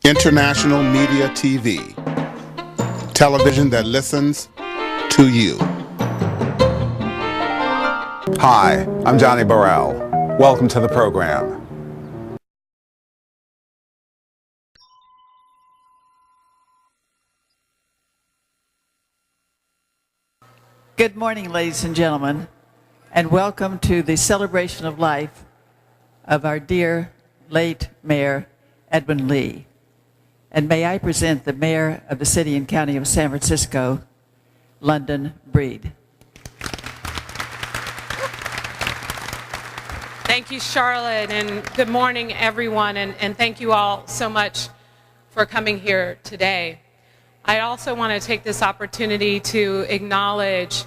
International Media TV, television that listens to you. Hi, I'm Johnnie Burrell. Welcome to the program. Good morning, ladies and gentlemen, and welcome to the celebration of life of our dear late Mayor Edwin Lee. And may I present the Mayor of the City and County of San Francisco, London Breed. Thank you, Charlotte, and good morning, everyone, and thank you all so much for coming here today. I also want to take this opportunity to acknowledge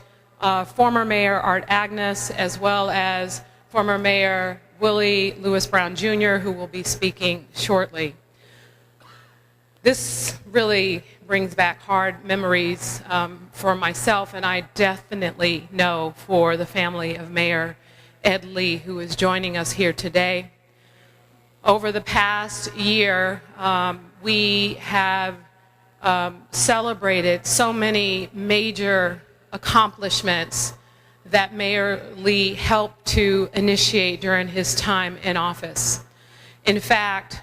former Mayor Art Agnes, as well as former Mayor Willie Lewis Brown Jr., who will be speaking shortly. This really brings back hard memories for myself, and I definitely know for the family of Mayor Ed Lee, who is joining us here today. Over the past year, we have celebrated so many major accomplishments that Mayor Lee helped to initiate during his time in office. In fact,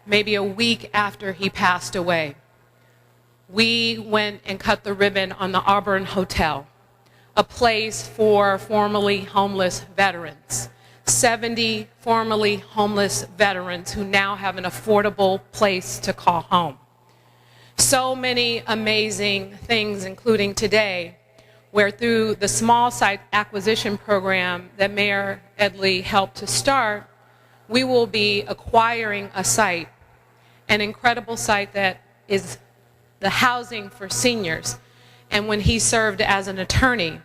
maybe a week after he passed away, we went and cut the ribbon on the Auburn Hotel, a place for formerly homeless veterans. 70 formerly homeless veterans who now have an affordable place to call home. So many amazing things, including today, where through the small site acquisition program that Mayor Ed Lee helped to start, we will be acquiring a site, an incredible site that is the housing for seniors. And when he served as an attorney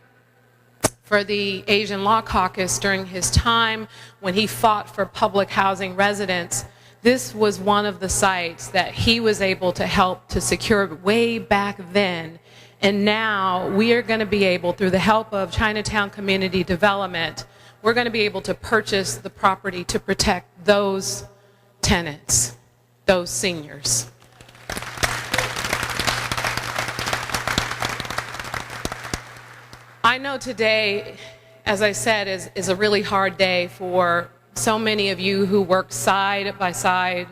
for the Asian Law Caucus during his time when he fought for public housing residents, this was one of the sites that he was able to help to secure way back then. And now we are going to be able, through the help of Chinatown Community Development, we're going to be able to purchase the property to protect those tenants, those seniors. I know today, as I said, is a really hard day for so many of you who worked side by side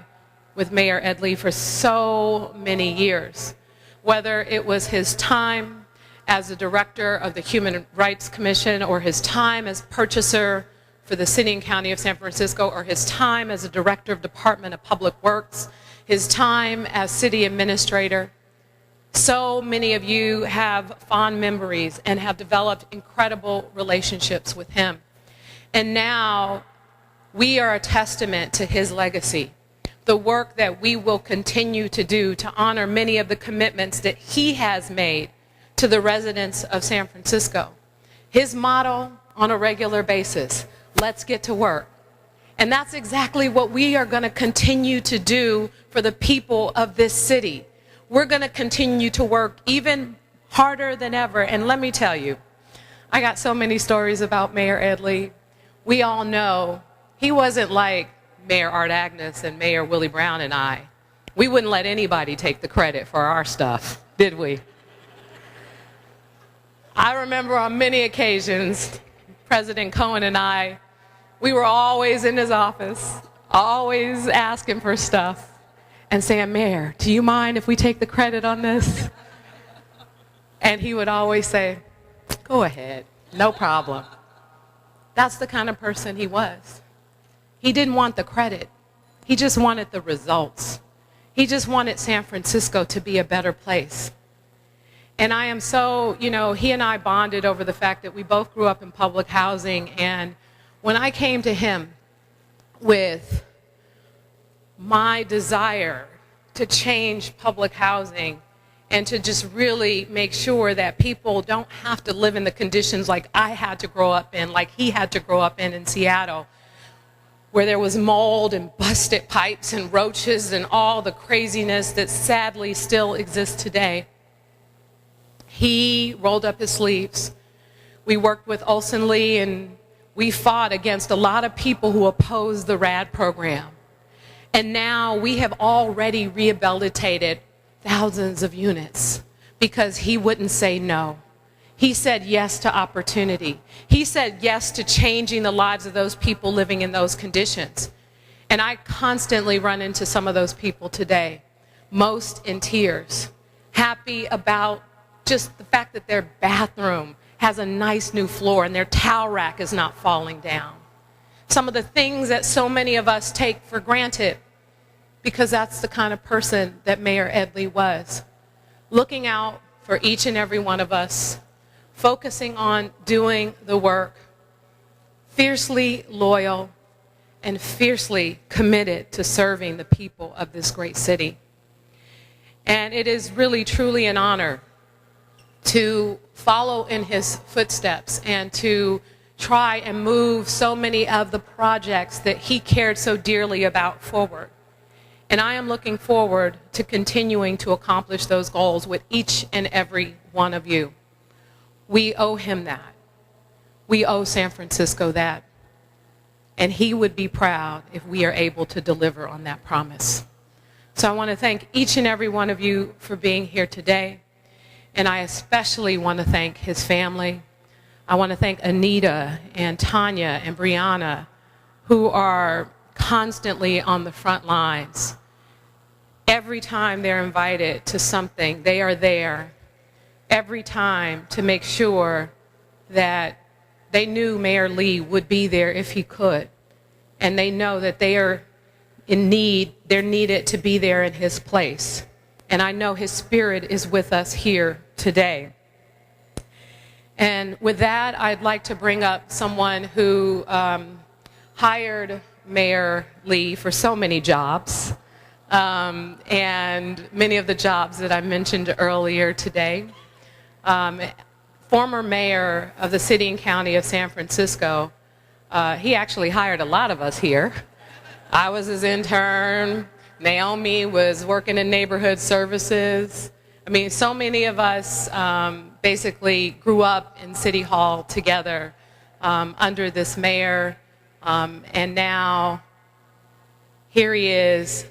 with Mayor Ed Lee for so many years. Whether it was his time as the director of the Human Rights Commission, or his time as purchaser for the City and County of San Francisco, or his time as a director of Department of Public Works, his time as city administrator. So many of you have fond memories and have developed incredible relationships with him. And now we are a testament to his legacy, the work that we will continue to do to honor many of the commitments that he has made to the residents of San Francisco. His motto on a regular basis, let's get to work. And that's exactly what we are going to continue to do for the people of this city. We're going to continue to work even harder than ever. And let me tell you, I got so many stories about Mayor Ed Lee. We all know he wasn't like Mayor Art Agnes and Mayor Willie Brown and I. We wouldn't let anybody take the credit for our stuff, did we? I remember on many occasions, President Cohen and I, we were always in his office, always asking for stuff and saying, Mayor, do you mind if we take the credit on this? And he would always say, go ahead, no problem. That's the kind of person he was. He didn't want the credit. He just wanted the results. He just wanted San Francisco to be a better place. And I am so, he and I bonded over the fact that we both grew up in public housing. And when I came to him with my desire to change public housing and to just really make sure that people don't have to live in the conditions like I had to grow up in, like he had to grow up in Seattle, where there was mold and busted pipes and roaches and all the craziness that sadly still exists today. He rolled up his sleeves. We worked with Olson Lee, and we fought against a lot of people who opposed the RAD program. And now we have already rehabilitated thousands of units because he wouldn't say no. He said yes to opportunity. He said yes to changing the lives of those people living in those conditions. And I constantly run into some of those people today, most in tears, happy about just the fact that their bathroom has a nice new floor and their towel rack is not falling down. Some of the things that so many of us take for granted, because that's the kind of person that Mayor Ed Lee was. Looking out for each and every one of us, focusing on doing the work, fiercely loyal and fiercely committed to serving the people of this great city. And it is really, truly an honor to follow in his footsteps and to try and move so many of the projects that he cared so dearly about forward. And I am looking forward to continuing to accomplish those goals with each and every one of you. We owe him that. We owe San Francisco that. And he would be proud if we are able to deliver on that promise. So I want to thank each and every one of you for being here today. And I especially want to thank his family. I want to thank Anita and Tanya and Brianna, who are constantly on the front lines. Every time they're invited to something, they are there. Every time to make sure that they knew Mayor Lee would be there if he could. And they know that they are in need, they're needed to be there in his place. And I know his spirit is with us here today. And with that, I'd like to bring up someone who hired Mayor Lee for so many jobs, and many of the jobs that I mentioned earlier today. Former mayor of the city and county of San Francisco, he actually hired a lot of us here. I was his intern. Naomi was working in neighborhood services. I mean, so many of us basically grew up in City Hall together under this mayor. And now here he is,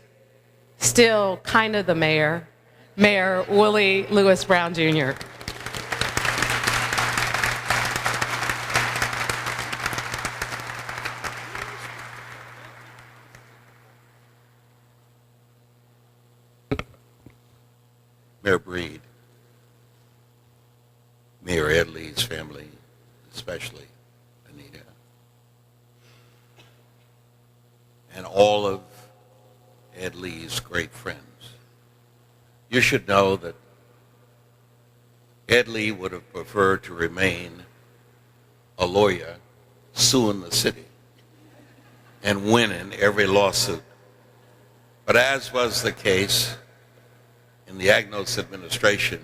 still kind of the mayor, Mayor Willie Lewis Brown Jr. Mayor Breed, Mayor Ed Lee's family, especially Anita, and all of Ed Lee's great friends. You should know that Ed Lee would have preferred to remain a lawyer suing the city and winning every lawsuit. But as was the case in the Agnos administration,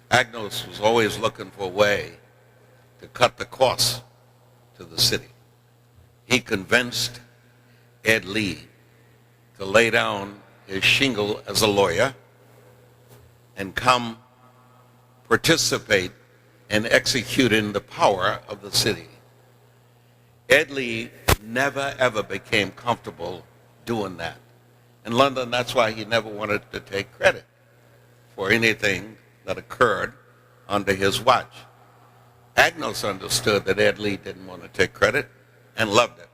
Agnos was always looking for a way to cut the costs to the city. He convinced Ed Lee to lay down his shingle as a lawyer and come participate in executing the power of the city. Ed Lee never ever became comfortable doing that. In London, that's why he never wanted to take credit for anything that occurred under his watch. Agnos understood that Ed Lee didn't want to take credit and loved it.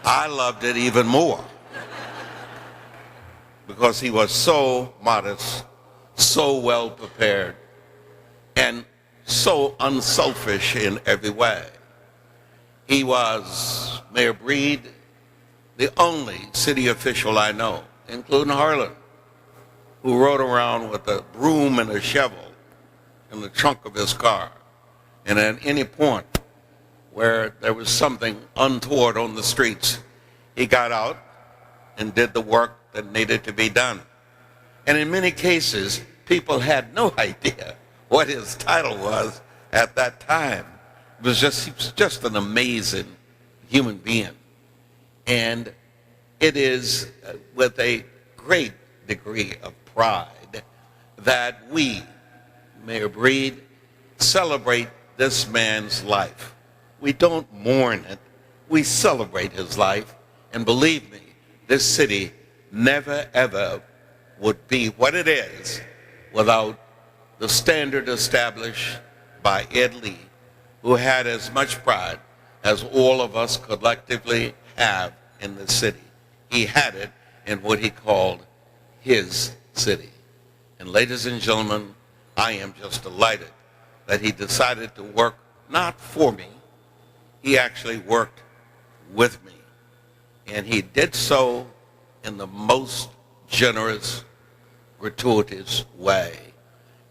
I loved it even more because he was so modest, so well prepared, and so unselfish in every way. He was, Mayor Breed, the only city official I know, including Harlan, who rode around with a broom and a shovel in the trunk of his car. And at any point where there was something untoward on the streets, he got out and did the work that needed to be done. And in many cases, people had no idea what his title was at that time. He was just an amazing human being. And it is with a great degree of pride that we, Mayor Breed, celebrate this man's life. We don't mourn it. We celebrate his life And believe me, this city never ever would be what it is without the standard established by Ed Lee, who had as much pride as all of us collectively have in the city. He had it in what he called his city. And ladies and gentlemen, I am just delighted that he decided to work not for me, he actually worked with me. And he did so in the most generous, gratuitous way.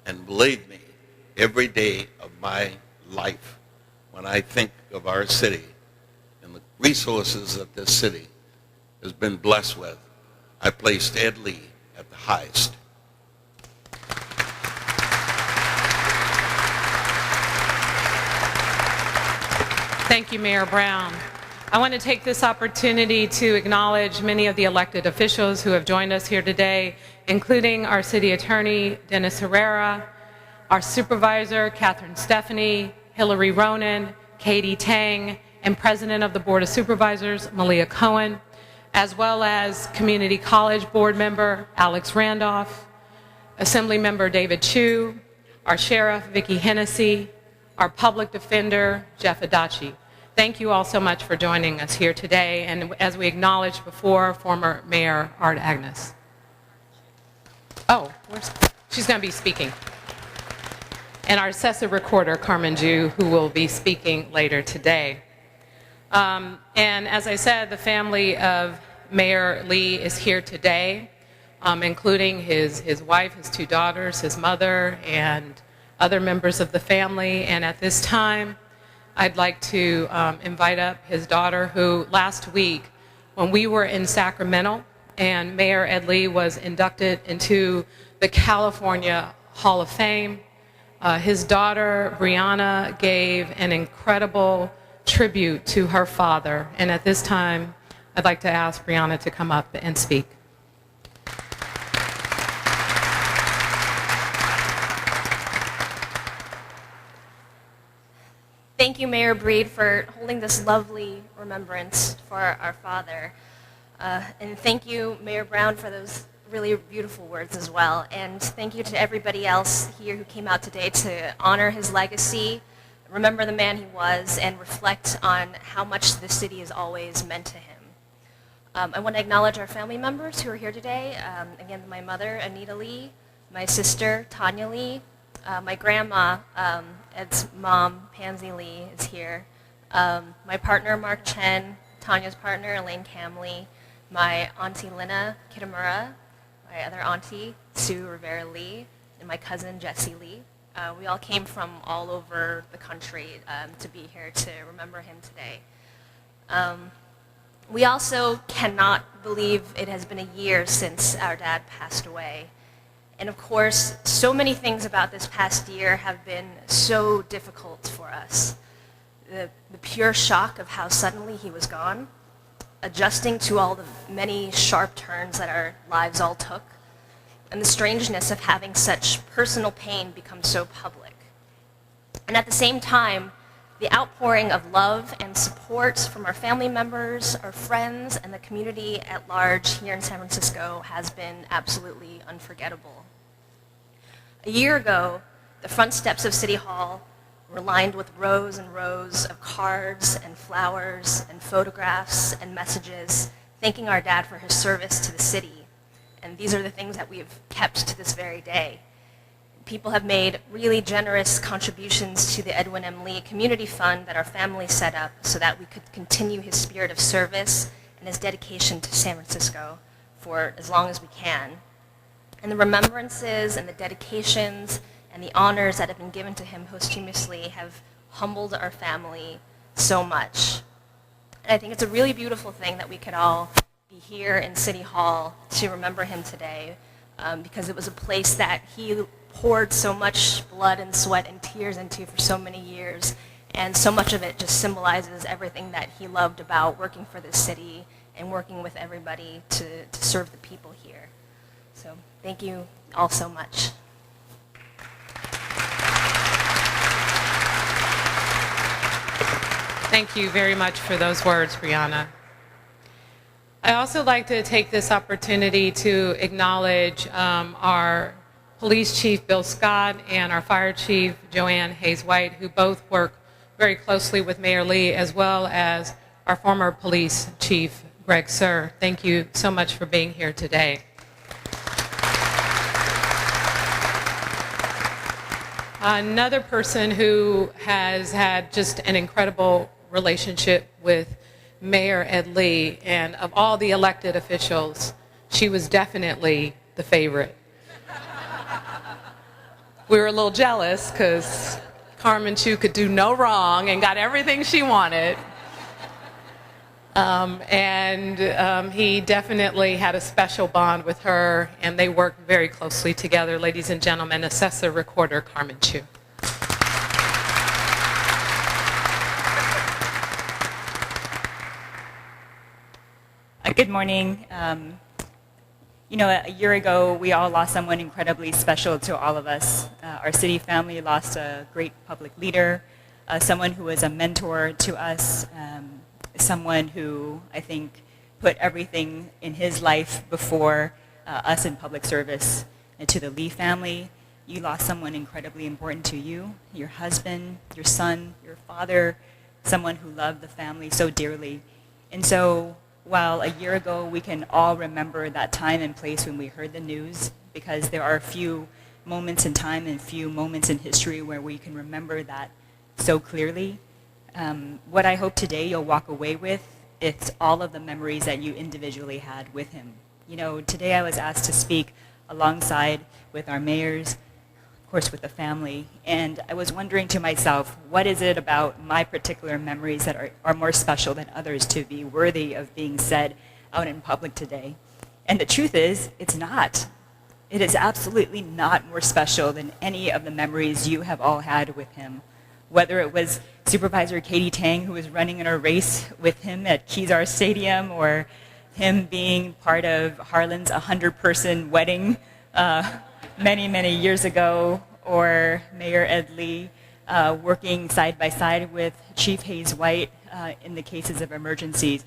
And believe me, every day of my life, when I think of our city and the resources that this city has been blessed with, I placed Ed Lee at the highest. Thank you, Mayor Brown. I want to take this opportunity to acknowledge many of the elected officials who have joined us here today, including our City Attorney, Dennis Herrera, our Supervisor, Catherine Stephanie, Hillary Ronan, Katie Tang, and President of the Board of Supervisors, Malia Cohen, as well as Community College Board Member, Alex Randolph, Assembly Member David Chu, our Sheriff, Vicki Hennessy, our Public Defender, Jeff Adachi. Thank you all so much for joining us here today, and as we acknowledged before, former Mayor Art Agnes. Oh, she's going to be speaking. And our Assessor Recorder, Carmen Ju, who will be speaking later today. And as I said, the family of Mayor Lee is here today, including his wife, his two daughters, his mother, and other members of the family. And at this time, I'd like to invite up his daughter, who last week, when we were in Sacramento and Mayor Ed Lee was inducted into the California Hall of Fame, his daughter, Brianna, gave an incredible tribute to her father. And at this time, I'd like to ask Brianna to come up and speak. Thank you, Mayor Breed, for holding this lovely remembrance for our father. And thank you, Mayor Brown, for those really beautiful words as well. And thank you to everybody else here who came out today to honor his legacy, remember the man he was, and reflect on how much the city has always meant to him. I want to acknowledge our family members who are here today. Again, my mother, Anita Lee, my sister, Tanya Lee, my grandma, Ed's mom, Pansy Lee, is here. My partner, Mark Chen, Tanya's partner, Elaine Camley, my auntie, Lina Kitamura, my other auntie, Sue Rivera Lee, and my cousin, Jessie Lee. We all came from all over the country to be here to remember him today. We also cannot believe it has been a year since our dad passed away. And of course, so many things about this past year have been so difficult for us. The pure shock of how suddenly he was gone, adjusting to all the many sharp turns that our lives all took, and the strangeness of having such personal pain become so public. And at the same time, the outpouring of love and support from our family members, our friends, and the community at large here in San Francisco has been absolutely unforgettable. A year ago, the front steps of City Hall were lined with rows and rows of cards and flowers and photographs and messages thanking our dad for his service to the city. And these are the things that we've kept to this very day. People have made really generous contributions to the Edwin M. Lee Community Fund that our family set up so that we could continue his spirit of service and his dedication to San Francisco for as long as we can. And the remembrances and the dedications and the honors that have been given to him posthumously have humbled our family so much. And I think it's a really beautiful thing that we could all be here in City Hall to remember him today, because it was a place that he poured so much blood and sweat and tears into for so many years, and so much of it just symbolizes everything that he loved about working for this city and working with everybody to serve the people here. So thank you all so much. Thank you very much for those words, Brianna. I also like to take this opportunity to acknowledge our Police Chief Bill Scott and our Fire Chief Joanne Hayes-White, who both work very closely with Mayor Lee, as well as our former Police Chief Greg Sir. Thank you so much for being here today. Another person who has had just an incredible relationship with Mayor Ed Lee, and of all the elected officials, she was definitely the favorite. We were a little jealous because Carmen Chu could do no wrong and got everything she wanted. He definitely had a special bond with her, and they worked very closely together. Ladies and gentlemen, Assessor Recorder Carmen Chu. Good morning. You know, a year ago, we all lost someone incredibly special to all of us. Our city family lost a great public leader, someone who was a mentor to us, someone who I think put everything in his life before us in public service. And to the Lee family, you lost someone incredibly important to you, your husband, your son, your father, someone who loved the family so dearly. And so while a year ago we can all remember that time and place when we heard the news, because there are a few moments in time and few moments in history where we can remember that so clearly, what I hope today you'll walk away with is all of the memories that you individually had with him. You know, today I was asked to speak alongside with our mayors, of course with the family, and I was wondering to myself, what is it about my particular memories that are more special than others to be worthy of being said out in public today? And the truth is, it's not. It is absolutely not more special than any of the memories you have all had with him. Whether it was Supervisor Katie Tang, who was running in a race with him at Kezar Stadium, or him being part of Harlan's 100-person wedding many, many years ago, or Mayor Ed Lee working side by side with Chief Hayes-White in the cases of emergencies.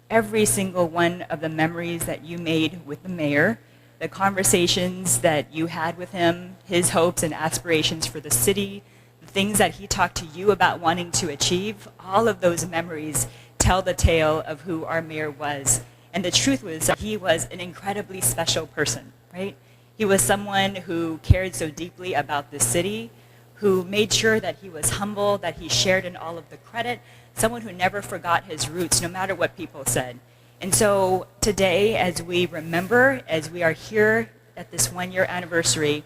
Every single one of the memories that you made with the mayor, the conversations that you had with him, his hopes and aspirations for the city, the things that he talked to you about wanting to achieve, all of those memories tell the tale of who our mayor was. And the truth was that he was an incredibly special person, right? He was someone who cared so deeply about the city, who made sure that he was humble, that he shared in all of the credit, someone who never forgot his roots, no matter what people said. And so today, as we remember, as we are here at this one-year anniversary,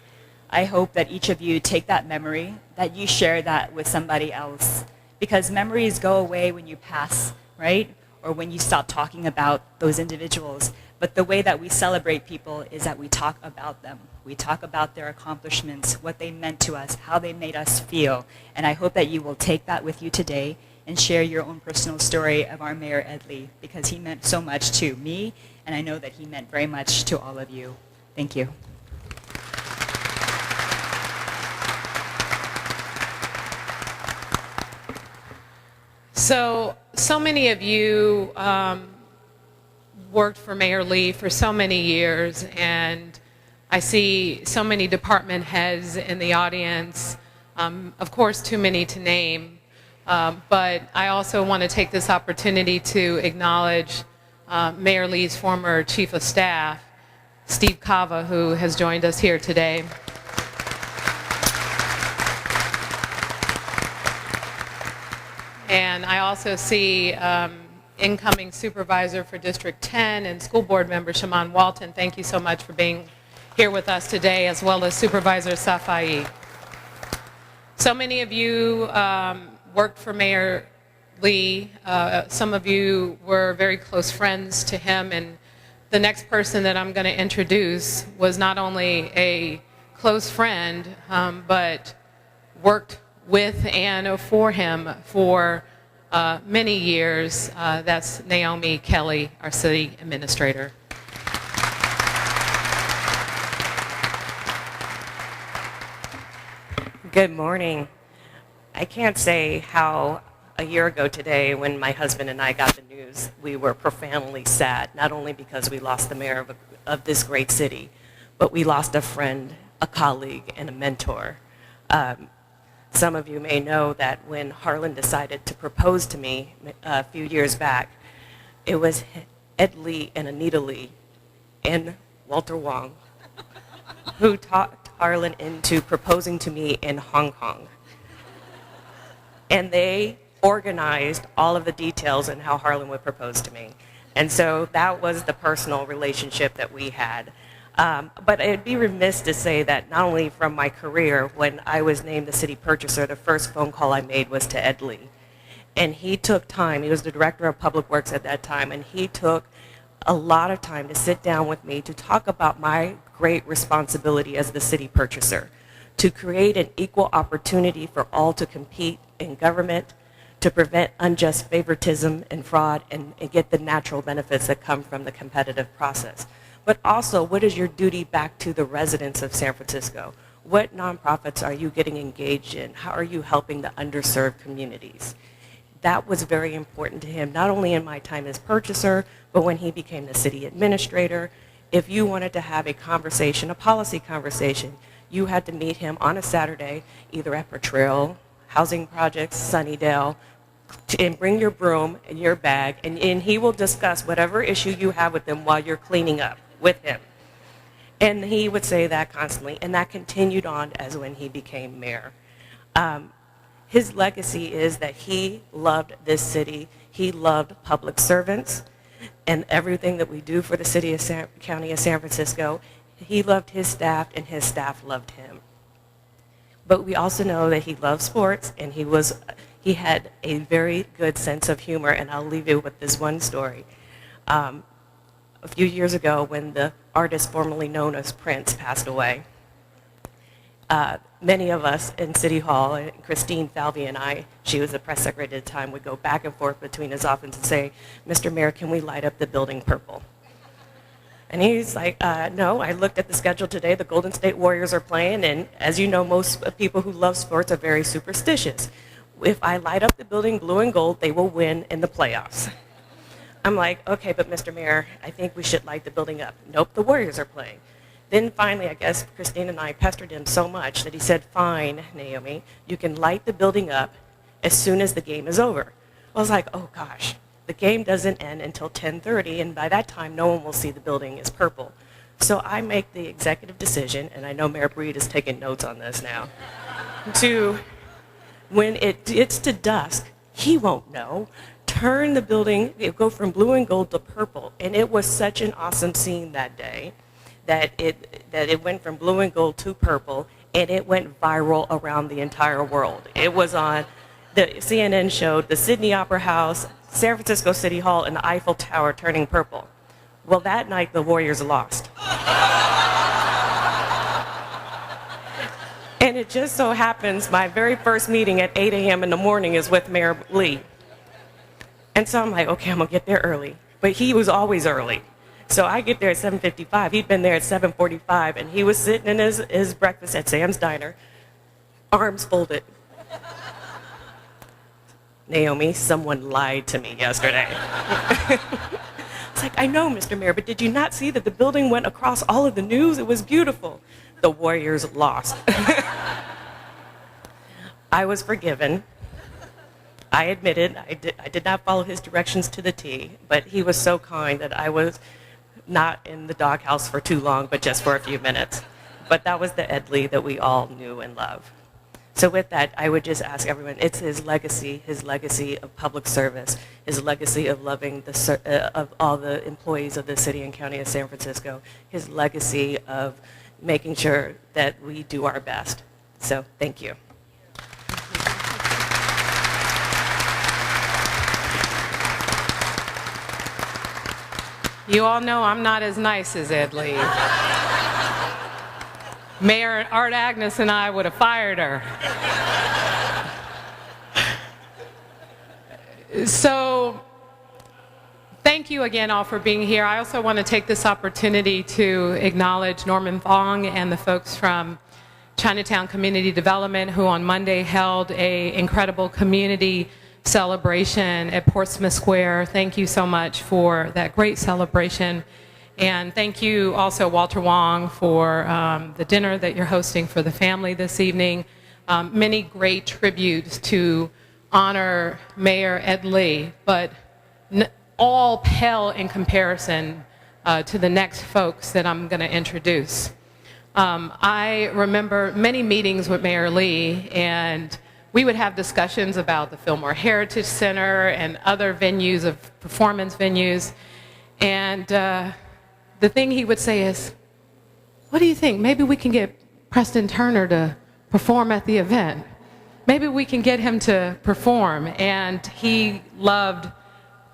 I hope that each of you take that memory, that you share that with somebody else. Because memories go away when you pass, right? Or when you stop talking about those individuals. But the way that we celebrate people is that we talk about them. We talk about their accomplishments, what they meant to us, how they made us feel. And I hope that you will take that with you today and share your own personal story of our Mayor Ed Lee, because he meant so much to me, and I know that he meant very much to all of you. Thank you. So many of you worked for Mayor Lee for so many years, and I see so many department heads in the audience, of course too many to name, but I also want to take this opportunity to acknowledge Mayor Lee's former Chief of Staff, Steve Cava, who has joined us here today. And I also see incoming supervisor for District 10 and school board member Shaman Walton. Thank you so much for being here with us today, as well as Supervisor Safai. So many of you worked for Mayor Lee. Some of you were very close friends to him, and the next person that I'm going to introduce was not only a close friend, but worked with and for him for many years. That's Naomi Kelly, our city administrator. Good morning. I can't say how a year ago today, when my husband and I got the news, we were profoundly sad, not only because we lost the mayor of this great city, but we lost a friend, a colleague, and a mentor. Some of you may know that when Harlan decided to propose to me a few years back, it was Ed Lee and Anita Lee and Walter Wong who talked Harlan into proposing to me in Hong Kong. And they organized all of the details and how Harlan would propose to me. And so that was the personal relationship that we had. But it'd be remiss to say that not only from my career, when I was named the city purchaser, the first phone call I made was to Ed Lee. And he took time, he was the director of public works at that time, and he took a lot of time to sit down with me to talk about my great responsibility as the city purchaser, to create an equal opportunity for all to compete in government, to prevent unjust favoritism and fraud, and get the natural benefits that come from the competitive process. But also, what is your duty back to the residents of San Francisco? What nonprofits are you getting engaged in? How are you helping the underserved communities? That was very important to him, not only in my time as purchaser, but when he became the city administrator. If you wanted to have a conversation, a policy conversation, you had to meet him on a Saturday, either at Burrell, housing projects, Sunnydale, and bring your broom and your bag, and he will discuss whatever issue you have with them while you're cleaning up with him. And he would say that constantly, and that continued on as when he became mayor. His legacy is that he loved this city, he loved public servants, and everything that we do for the city of county of San Francisco. He loved his staff, and his staff loved him. But we also know that he loved sports, and he had a very good sense of humor, and I'll leave you with this one story. A few years ago, when the artist formerly known as Prince passed away, many of us in City Hall, Christine Falvey and I, she was the press secretary at the time, would go back and forth between his office and say, "Mr. Mayor, can we light up the building purple?" And he's like, no, I looked at the schedule today, the Golden State Warriors are playing, and as you know, most people who love sports are very superstitious. If I light up the building blue and gold, they will win in the playoffs. I'm like, okay, but Mr. Mayor, I think we should light the building up. Nope, the Warriors are playing. Then finally, I guess Christine and I pestered him so much that he said, fine, Naomi, you can light the building up as soon as the game is over. I was like, oh gosh, the game doesn't end until 10:30, and by that time, no one will see the building is purple. So I make the executive decision, and I know Mayor Breed is taking notes on this now, to, when it's to dusk, he won't know, turn the building, go from blue and gold to purple. And it was such an awesome scene that day that it went from blue and gold to purple, and it went viral around the entire world. It was on, the CNN showed the Sydney Opera House, San Francisco City Hall, and the Eiffel Tower turning purple. Well, that night the Warriors lost. And it just so happens my very first meeting at 8 a.m. in the morning is with Mayor Lee. And so I'm like, okay, I'm gonna get there early. But he was always early. So I get there at 7:55. He'd been there at 7:45, and he was sitting in his breakfast at Sam's Diner, arms folded. Naomi, someone lied to me yesterday. It's like, I know, Mr. Mayor, but did you not see that the building went across all of the news? It was beautiful. The Warriors lost. I was forgiven. I admitted I did not follow his directions to the T, but he was so kind that I was not in the doghouse for too long, but just for a few minutes. But that was the Ed Lee that we all knew and loved. So with that, I would just ask everyone, it's his legacy of public service, his legacy of loving of all the employees of the city and county of San Francisco, his legacy of making sure that we do our best. So thank you. You all know I'm not as nice as Ed Lee. Mayor Art Agnes and I would have fired her. So thank you again all for being here. I also want to take this opportunity to acknowledge Norman Thong and the folks from Chinatown Community Development who on Monday held an incredible community celebration at Portsmouth Square. Thank you so much for that great celebration. And thank you also, Walter Wong, for the dinner that you're hosting for the family this evening. Many great tributes to honor Mayor Ed Lee, but all pale in comparison to the next folks that I'm going to introduce. I remember many meetings with Mayor Lee, and we would have discussions about the Fillmore Heritage Center and other venues of performance venues. And the thing he would say is, what do you think? Maybe we can get Preston Turner to perform at the event. Maybe we can get him to perform. And he loved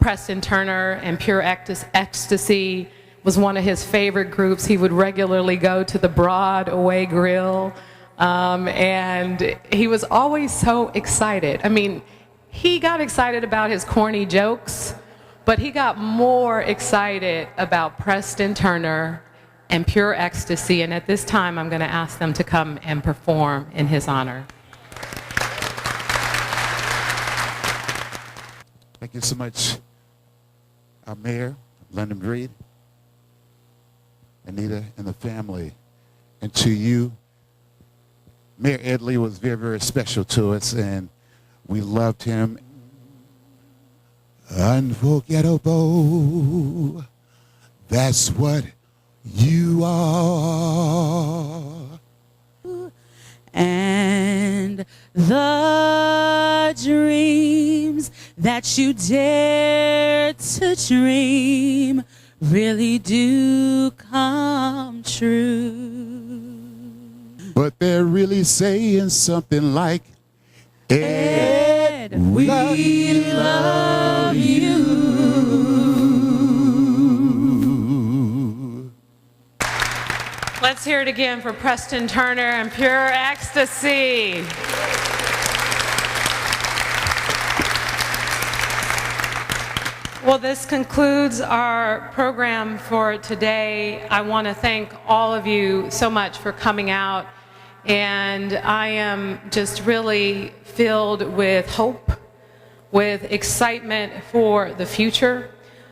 Preston Turner, and Pure Ecstasy was one of his favorite groups. He would regularly go to the Broadway Grill, and he was always so excited. I mean, he got excited about his corny jokes, but he got more excited about Preston Turner and Pure Ecstasy, and at this time I'm going to ask them to come and perform in his honor. Thank you so much, our Mayor, London Breed, Anita, and the family. And to you, Mayor Ed Lee was very, very special to us, and we loved him. Unforgettable, that's what you are. And the dreams that you dare to dream really do come true. But they're really saying something like, Ed, we love you. Let's hear it again for Preston Turner and Pure Ecstasy. Well, this concludes our program for today. I want to thank all of you so much for coming out, and I am just really filled with hope, with excitement for the future.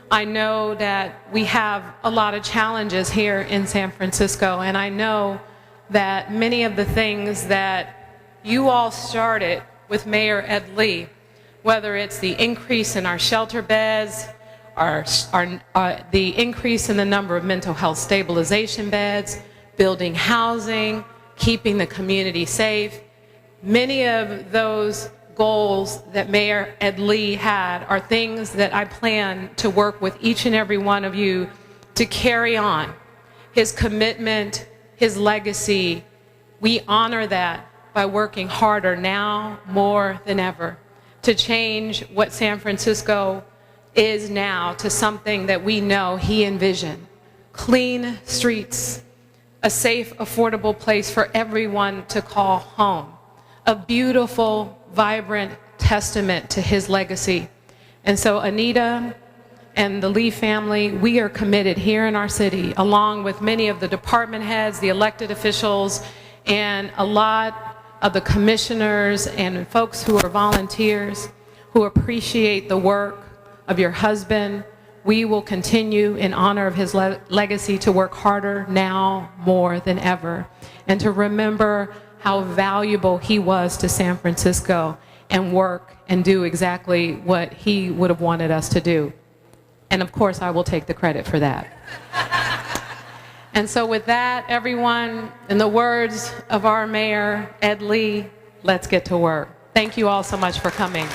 I know that we have a lot of challenges here in San Francisco, and I know that many of the things that you all started with Mayor Ed Lee, whether it's the increase in our shelter beds, the increase in the number of mental health stabilization beds, building housing, keeping the community safe. Many of those goals that Mayor Ed Lee had are things that I plan to work with each and every one of you to carry on. His commitment, his legacy, we honor that by working harder now more than ever to change what San Francisco is now to something that we know he envisioned. Clean streets, a safe, affordable place for everyone to call home, a beautiful, vibrant testament to his legacy. And so Anita and the Lee family, we are committed here in our city, along with many of the department heads, the elected officials, and a lot of the commissioners and folks who are volunteers who appreciate the work of your husband. We will continue in honor of his legacy to work harder now more than ever, and to remember how valuable he was to San Francisco and work and do exactly what he would have wanted us to do. And of course, I will take the credit for that. And so with that, everyone, in the words of our mayor, Ed Lee, let's get to work. Thank you all so much for coming.